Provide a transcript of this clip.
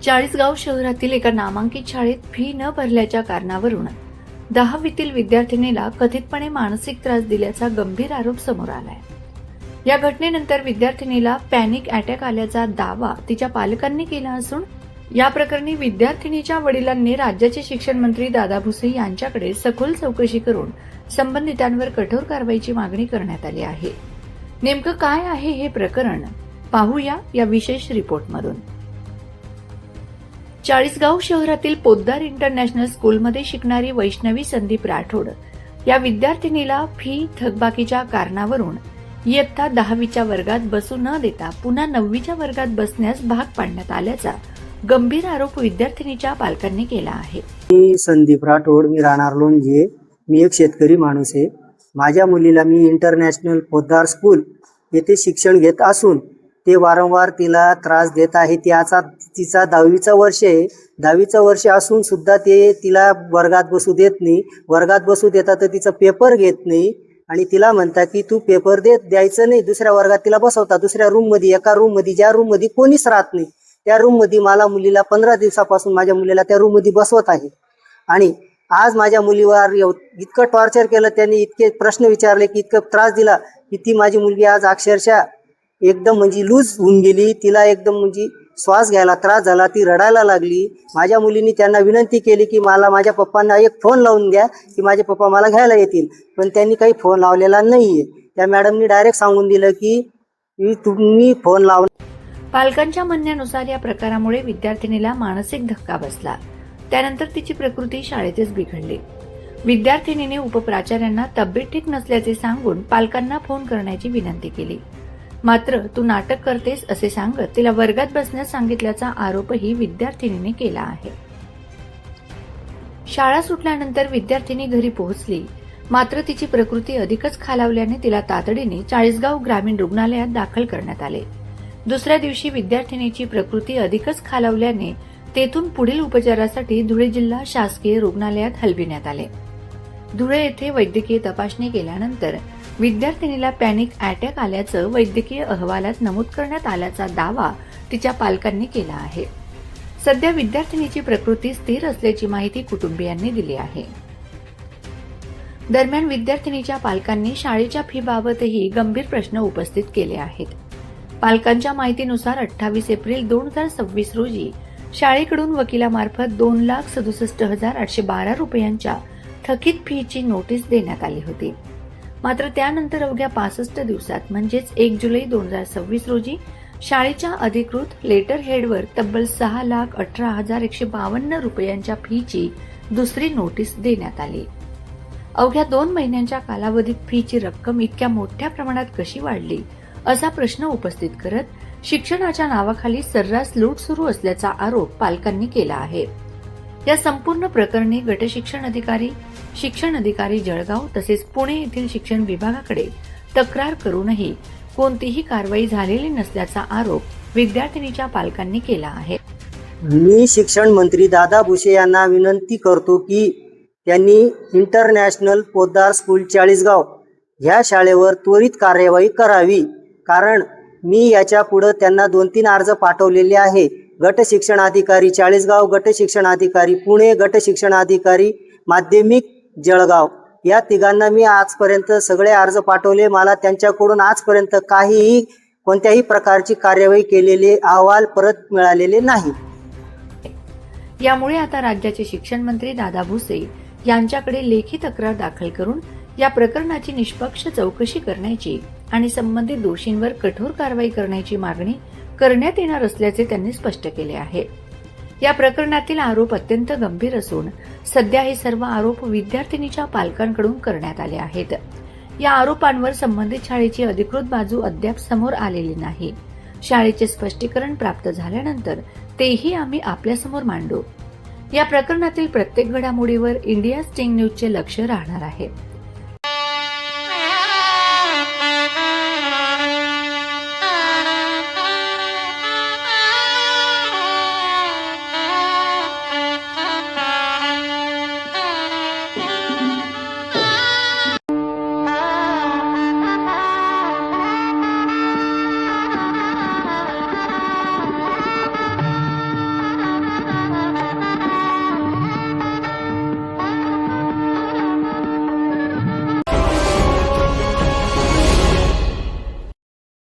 चाळीसगाव शहरातील एका नामांकित शाळेत फी न भरल्याच्या कारणावरून 10वीतील विद्यार्थिनीला कथितपणे मानसिक त्रास दिल्याचा गंभीर आरोप समोर आलाय. या घटनेनंतर विद्यार्थिनीला पॅनिक अटॅक आल्याचा दावा तिच्या पालकांनी केला असून या प्रकरणी विद्यार्थिनीच्या वडिलांनी राज्याचे शिक्षण मंत्री दादा भुसे यांच्याकडे सखोल चौकशी करून संबंधितांवर कठोर कारवाईची मागणी करण्यात आली आहे. नेमकं काय आहे हे प्रकरण पाहूया या विशेष रिपोर्टमधून. चाळीसगाव शहरातील पोद्दार इंटरनॅशनल स्कूलमध्ये शिकणारी वैष्णवी संदीप राठोड या विद्यार्थिनीला फी थकबाकीच्या कारणावरून इयत्ता 10वीच्या वर्गात बसू न देता पुन्हा 9वीच्या वर्गात बसण्यास भाग पाडण्यात आल्याचा गंभीर आरोप विद्यार्थिनीच्या पालकांनी केला आहे. मी संदीप राठोड, मी राहणार लोणजे. मी एक शेतकरी माणूस आहे. माझ्या मुलीला मी इंटरनॅशनल पोद्दार स्कूल येथे शिक्षण घेत असून ते वारंवार तिला त्रास देत आहे. तिचा 10वीचं वर्ष आहे. 10वीचं वर्ष असून सुद्धा ते तिला वर्गात बसू देत नाही. वर्गात बसू देतात तर तिचा पेपर घेत नाही आणि तिला म्हणता की तू पेपर द्यायचं नाही. दुसऱ्या वर्गात तिला बसवता, दुसऱ्या रूममध्ये, एका रूममध्ये, ज्या रूममध्ये कोणीच राहत नाही त्या रूममध्ये मुलीला 15 दिवसापासून माझ्या मुलीला त्या रूममध्ये बसवत आहे. आणि आज माझ्या मुलीवर इतकं टॉर्चर केलं, त्यांनी इतके प्रश्न विचारले की इतकं त्रास दिला की ती माझी मुलगी आज अक्षरशः एकदम म्हणजे लूज होऊन गेली. तिला एकदम म्हणजे श्वास घ्यायला त्रास झाला, ती रडायला लागली. माझ्या मुलीने त्यांना विनंती केली की मला माझ्या पप्पांना एक फोन लावून द्या की माझे पप्पा मला घ्यायला येतील, पण त्यांनी काही फोन लावलेला नाहीये. त्या मॅडमनी डायरेक्ट सांगून दिलं की तुम्ही फोन लावून. पालकांच्या म्हणण्यानुसार या प्रकारामुळे विद्यार्थिनीला मानसिक धक्का बसला. त्यानंतर तिची प्रकृती शाळेतच बिघडली. विद्यार्थिनीने उपप्राचार्यांना तब्येत ठीक नसल्याचे सांगून पालकांना फोन करण्याची विनंती केली. मात्र तू नाटक करतेस असे सांगत तिला वर्गात बसण्यास सांगितल्याचा आरोपही विद्यार्थिनीने केला आहे. शाळा सुटल्यानंतर विद्यार्थिनी घरी पोहोचली, मात्र तिची प्रकृती अधिकच खालावल्याने तिला तातडीने चाळीसगाव ग्रामीण रुग्णालयात दाखल करण्यात आले. दुसऱ्या दिवशी विद्यार्थिनीची प्रकृती अधिकच खालावल्याने तेथून पुढील उपचारासाठी धुळे जिल्हा शासकीय रुग्णालयात हलविण्यात आले. धुळे येथे वैद्यकीय तपासणी केल्यानंतर विद्यार्थिनीला पॅनिक अटॅक आल्याचं वैद्यकीय अहवालात नमूद करण्यात आल्याचा दावा तिच्या पालकांनी केला आहे. सध्या विद्यार्थिनीची प्रकृती स्थिर असल्याची माहिती कुटुंबियांनी दिली आहे. दरम्यान विद्यार्थिनीच्या पालकांनी शाळेच्या फीबाबतही गंभीर प्रश्न उपस्थित केले आहेत. पालकांच्या माहितीनुसार 28 एप्रिल 2026 रोजी शाळेकडून वकिलामार्फत 2,67,812 रुपयांच्या थकीत फीची नोटीस देण्यात आली होती. मात्र त्यानंतर अवघ्या 65 दिवसात म्हणजेच 1 जुलै 2026 रोजी शाळेच्या अधिकृत लेटर हेडवर तब्बल 6,18,152 रुपयांच्या फीची दुसरी नोटीस देण्यात आली. अवघ्या 2 महिन्यांच्या कालावधीत फीची रक्कम इतक्या मोठ्या प्रमाणात कशी वाढली असा प्रश्न उपस्थित करत शिक्षणाच्या नावाखाली सर्रास लूट सुरू असल्याचा आरोप पालकांनी केला आहे. या संपूर्ण प्रकरणी गट शिक्षण अधिकारी जळगाव तसेच पुणे येथील शिक्षण विभागाकडे तक्रार करूनही कोणतीही कारवाई झालेली नसल्याचा आरोप विद्यार्थिनीच्या पालकांनी केला आहे. मी शिक्षण मंत्री दादा भुसे यांना विनंती करतो की त्यांनी इंटरनॅशनल पोद्दार स्कूल चाळीसगाव ह्या शाळेवर त्वरित कार्यवाही करावी. कारण मी याच्या पुढे त्यांना 2-3 अर्ज पाठवलेले आहे. गट शिक्षणाधिकारी चाळीसगाव, गट शिक्षणाधिकारी पुणे, गट शिक्षणाधिकारी माध्यमिक जळगाव या तिघांना मी आजपर्यंत सगळे अर्ज पाठवले. मला त्यांच्याकडून आजपर्यंत कोणत्याही प्रकारची कार्यवाही केलेले अहवाल परत मिळालेले नाही. यामुळे आता राज्याचे शिक्षण मंत्री दादा भुसे यांच्याकडे लेखी तक्रार दाखल करून या प्रकरणाची निष्पक्ष चौकशी करण्याची आणि संबंधित दोषींवर कठोर कारवाई करण्याची मागणी करण्यात येणार असल्याचे त्यांनी स्पष्ट केले आहे. या प्रकरणातील आरोप अत्यंत गंभीर असून सध्या हे सर्व आरोप विद्यार्थिनीच्या पालकांकडून करण्यात आले आहेत. या आरोपांवर संबंधित शाळेची अधिकृत बाजू अद्याप समोर आलेली नाही. शाळेचे स्पष्टीकरण प्राप्त झाल्यानंतर तेही आम्ही आपल्यासमोर मांडू. या प्रकरणातील प्रत्येक घडामोडीवर इंडिया स्टिंग न्यूजचे लक्ष राहणार आहे.